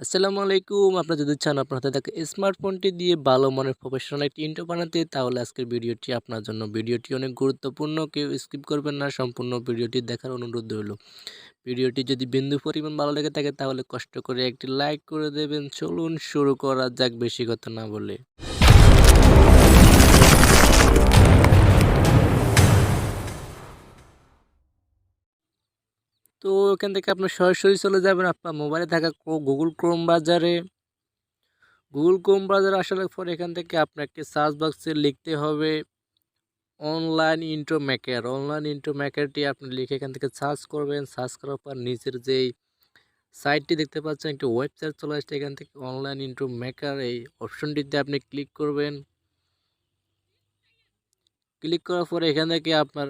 আসসালামু আলাইকুম। আপনারা যদি চান আপনার হাতে থাকা স্মার্টফোনটি দিয়ে ভালো মানের প্রফেশনাল একটি ইন্ট্রো বানাতে, তাহলে আজকের ভিডিওটি আপনার জন্য। ভিডিওটি অনেক গুরুত্বপূর্ণ, কেউ স্কিপ করবেন না, সম্পূর্ণ ভিডিওটি দেখার অনুরোধ রইল। ভিডিওটি যদি বিন্দু পরিমাণ ভালো লেগে থাকে তাহলে কষ্ট করে একটি লাইক করে দেবেন। চলুন শুরু করা যাক বেশি কথা না বলে। তো এখান থেকে আপনার সরাসরি চলে যাবেন আপনার মোবাইলে থাকা গুগল ক্রোম ব্রাউজারে। গুগল ক্রোম ব্রাউজারে আসার পর এখান থেকে আপনাকে সার্চ বক্সে লিখতে হবে অনলাইন ইন্ট্রো মেকারটি আপনি লিখে এখান থেকে সার্চ করবেন। সার্চ করার পর নিচের যেই সাইটটি দেখতে পাচ্ছেন, একটি ওয়েবসাইট চলে আসছে। এখান থেকে অনলাইন ইন্ট্রো মেকার এই অপশনটিতে আপনি ক্লিক করবেন। ক্লিক করার পরে এখান থেকে আপনার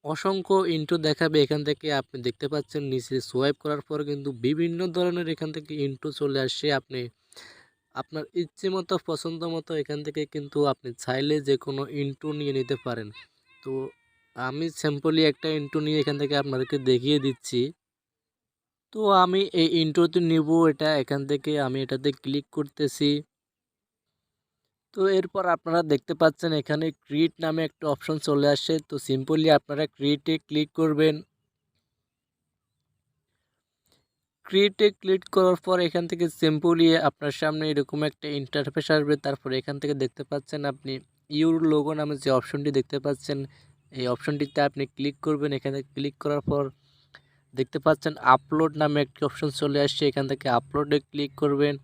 অসংখ্য ইন্ট্রো দেখাবে। এখান থেকে আপনি দেখতে পাচ্ছেন নিচে সোয়াইপ করার পর কিন্তু বিভিন্ন ধরনের এখান থেকে ইন্ট্রো চলে আসছে। আপনি আপনার ইচ্ছে মতো পছন্দ মতো এখান থেকে কিন্তু আপনি চাইলে যে কোনো ইন্ট্রো নিয়ে নিতে পারেন। তো আমি সিম্পলি একটা ইন্ট্রো নিয়ে এখান থেকে আপনাদেরকে দেখিয়ে দিচ্ছি। তো আমি এই ইন্ট্রোতে নিব এটা, এখান থেকে আমি এটাতে ক্লিক করতেছি। তো এরপর আপনারা দেখতে পাচ্ছেন এখানে ক্রিয়েট নামে একটা অপশন চলে আসে। তো সিম্পলি আপনারা ক্রিয়েটে ক্লিক করবেন। ক্রিয়েটে ক্লিক করার পর এখান থেকে সিম্পলি আপনার সামনে এরকম একটা ইন্টারফেস আসবে। তারপর এখান থেকে দেখতে পাচ্ছেন আপনি ইউর লোগো নামে যে অপশনটি দেখতে পাচ্ছেন, এই অপশনটিতে আপনি ক্লিক করবেন। এখানে ক্লিক করার পর দেখতে পাচ্ছেন আপলোড নামে একটি অপশন চলে আসছে। এখান থেকে আপলোডে ক্লিক করবেন।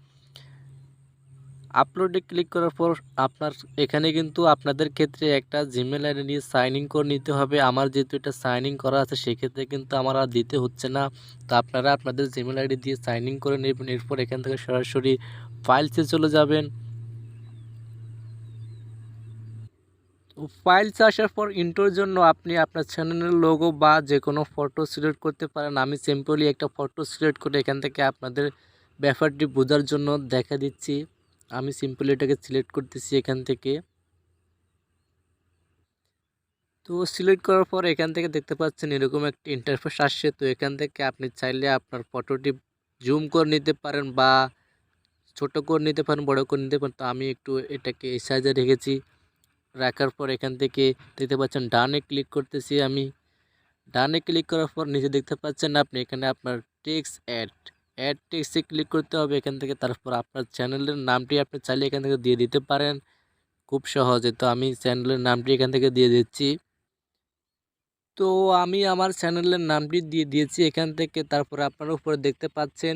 আপলোডে ক্লিক করার পর আপনার এখানে কিন্তু আপনাদের ক্ষেত্রে একটা জিমেল আইডি নিয়ে সাইন ইন করে নিতে হবে। আমার যেহেতু এটা সাইন ইন করা আছে সেক্ষেত্রে কিন্তু আমার আর দিতে হচ্ছে না। তো আপনারা আপনাদের জিমেল আইডি দিয়ে সাইন ইন করে নেবেন। এরপর এখান থেকে সরাসরি ফাইলসে চলে যাবেন। তো ফাইলসে আসার পর ইন্ট্রোর জন্য আপনি আপনার চ্যানেলের লোগো বা যে কোনো ফটো সিলেক্ট করতে পারেন। আমি সিম্পলি একটা ফটো সিলেক্ট করে এখান থেকে আপনাদের ব্যাপারটি বোঝার জন্য দেখা দিচ্ছি। আমি সিম্পলি এটাকে সিলেক্ট করতেছি এখান থেকে। তো সিলেক্ট করার পর এখান থেকে দেখতে পাচ্ছেন এরকম একটা ইন্টারফেস আসছে। তো এখান থেকে আপনি চাইলে আপনার ফটোটি জুম করে নিতে পারেন বা ছোট করে নিতে পারেন, বড় করে নিতে পারেন। তো আমি একটু এটাকে এই সাইজে রেখেছি। রাখার পর এখান থেকে দেখতে পাচ্ছেন ডানে ক্লিক করতেছি আমি। ডানে ক্লিক করার পর নিচে দেখতে পাচ্ছেন আপনি এখানে আপনার টেক্সট অ্যাড টেক্সটে ক্লিক করতে হবে এখান থেকে। তারপর আপনার চ্যানেলের নামটি আপনি চাইলে এখান থেকে দিয়ে দিতে পারেন খুব সহজে। তো আমি চ্যানেলের নামটি এখান থেকে দিয়ে দিচ্ছি। তো আমি আমার চ্যানেলের নামটি দিয়ে দিয়েছি এখান থেকে। তারপর আপনারা উপরে দেখতে পাচ্ছেন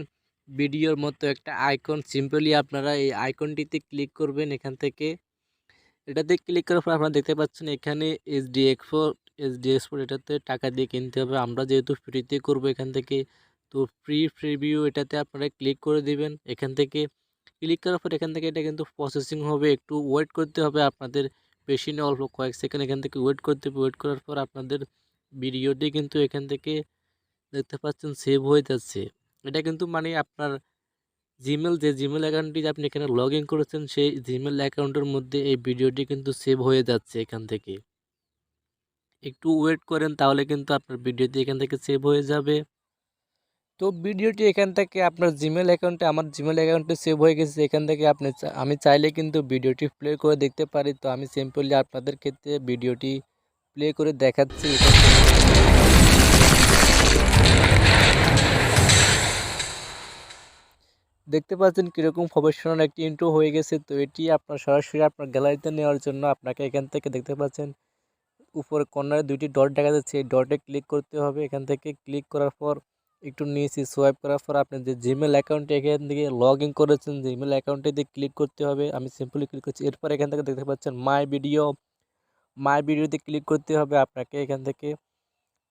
ভিডিওর মতো একটা আইকন। সিম্পলি আপনারা এই আইকনটিতে ক্লিক করবেন এখান থেকে। এটাতে ক্লিক করার পর আপনারা দেখতে পাচ্ছেন এখানে এইচডি এক্সপোর্ট এটাতে টাকা দিয়ে কিনতে হবে। আমরা যেহেতু ফ্রিতে করব এখান থেকে, তো ফ্রি প্রিভিউ এটাতে আপনারা ক্লিক করে দিবেন। এখান থেকে ক্লিক করার পর এখান থেকে এটা কিন্তু প্রসেসিং হবে, একটু ওয়েট করতে হবে আপনাদের। বেশি না, অল্প কয়েক সেকেন্ড এখান থেকে ওয়েট করতে হবে। ওয়েট করার পর আপনাদের ভিডিওটি কিন্তু এখান থেকে দেখতে পাচ্ছেন সেভ হয়ে যাচ্ছে। এটা কিন্তু মানে আপনার যে জিমেল অ্যাকাউন্টটি আপনি এখানে লগ ইন করেছেন সেই জিমেল অ্যাকাউন্টের মধ্যে এই ভিডিওটি কিন্তু সেভ হয়ে যাচ্ছে এখান থেকে। একটু ওয়েট করেন তাহলে কিন্তু আপনার ভিডিওটি এখান থেকে সেভ হয়ে যাবে। তো ভিডিওটি এখান থেকে আপনার জিমেল অ্যাকাউন্টে, আমার জিমেল অ্যাকাউন্টে সেভ হয়ে গেছে। এখান থেকে আমি চাইলে কিন্তু ভিডিওটি প্লে করে দেখতে পারি। তো আমি সিম্পলি আপনাদের ক্ষেত্রে ভিডিওটি প্লে করে দেখাচ্ছি এখান থেকে। দেখতে পাচ্ছেন কীরকম প্রফেশনাল একটি ইন্ট্রো হয়ে গেছে। তো এটি আপনার সরাসরি আপনার গ্যালারিতে নেওয়ার জন্য আপনাকে এখান থেকে দেখতে পাচ্ছেন উপরে কর্নারে দুইটি ডট দেখা যাচ্ছে, এই ডটে ক্লিক করতে হবে। এখান থেকে ক্লিক করার পর একটু নিচে সোয়াইপ করার পর আপনি যে জিমেল অ্যাকাউন্টে এখান থেকে লগ ইন করেছেন জিমেল অ্যাকাউন্টে দিয়ে ক্লিক করতে হবে। আমি সিম্পলি ক্লিক করছি। এরপর এখান থেকে দেখতে পাচ্ছেন মাই ভিডিওতে ক্লিক করতে হবে আপনাকে। এখান থেকে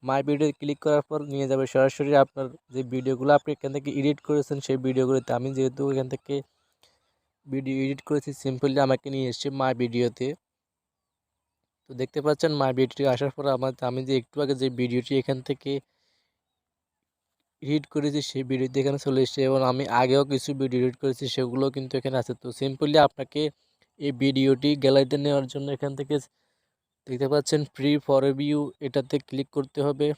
মাই ভিডিও ক্লিক করার পর নিয়ে যাবে সরাসরি আপনার যে ভিডিওগুলো আপনি এখান থেকে এডিট করেছেন সেই ভিডিওগুলোতে। আমি যেহেতু এখান থেকে ভিডিও এডিট করেছি সিম্পলি আমাকে নিয়ে এসছে মাই ভিডিওতে। তো দেখতে পাচ্ছেন মাই ভিডিও আসার পর আমি যে একটু আগে যে ভিডিওটি এখান থেকে এডিট করেছি সেই ভিডিওটি এখানে চলে এসেছে, এবং আমি আগেও কিছু ভিডিও এডিট করেছি সেগুলো কিন্তু এখানে আছে। তো সিম্পলি আপনাকে এই ভিডিওটি গ্যালারিতে নেওয়ার জন্য এখান থেকে দেখতে পাচ্ছেন ফ্রি ফর ভিউ এটাতে ক্লিক করতে হবে।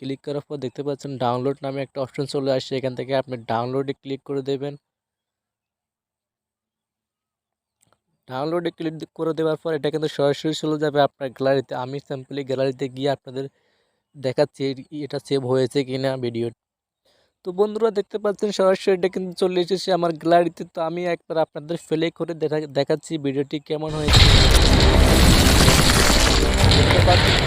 ক্লিক করার পর দেখতে পাচ্ছেন ডাউনলোড নামে একটা অপশন চলে আসছে। এখান থেকে আপনি ডাউনলোডে ক্লিক করে দেবেন। ডাউনলোডে ক্লিক করে দেওয়ার পর এটা কিন্তু সরাসরি চলে যাবে আপনার গ্যালারিতে। আমি সিম্পলি গ্যালারিতে গিয়ে আপনাদের দেখাচ্ছি এটা সেভ হয়েছে কিনা ভিডিও। তো বন্ধুরা দেখতে পাচ্ছেন সরাসরি এটা কিন্তু চলে এসেছে আমার গ্যালারিতে। তো আমি একবার আপনাদের প্লে করে দেখাচ্ছি ভিডিওটি কেমন হয়েছে। দেখতে পাচ্ছেন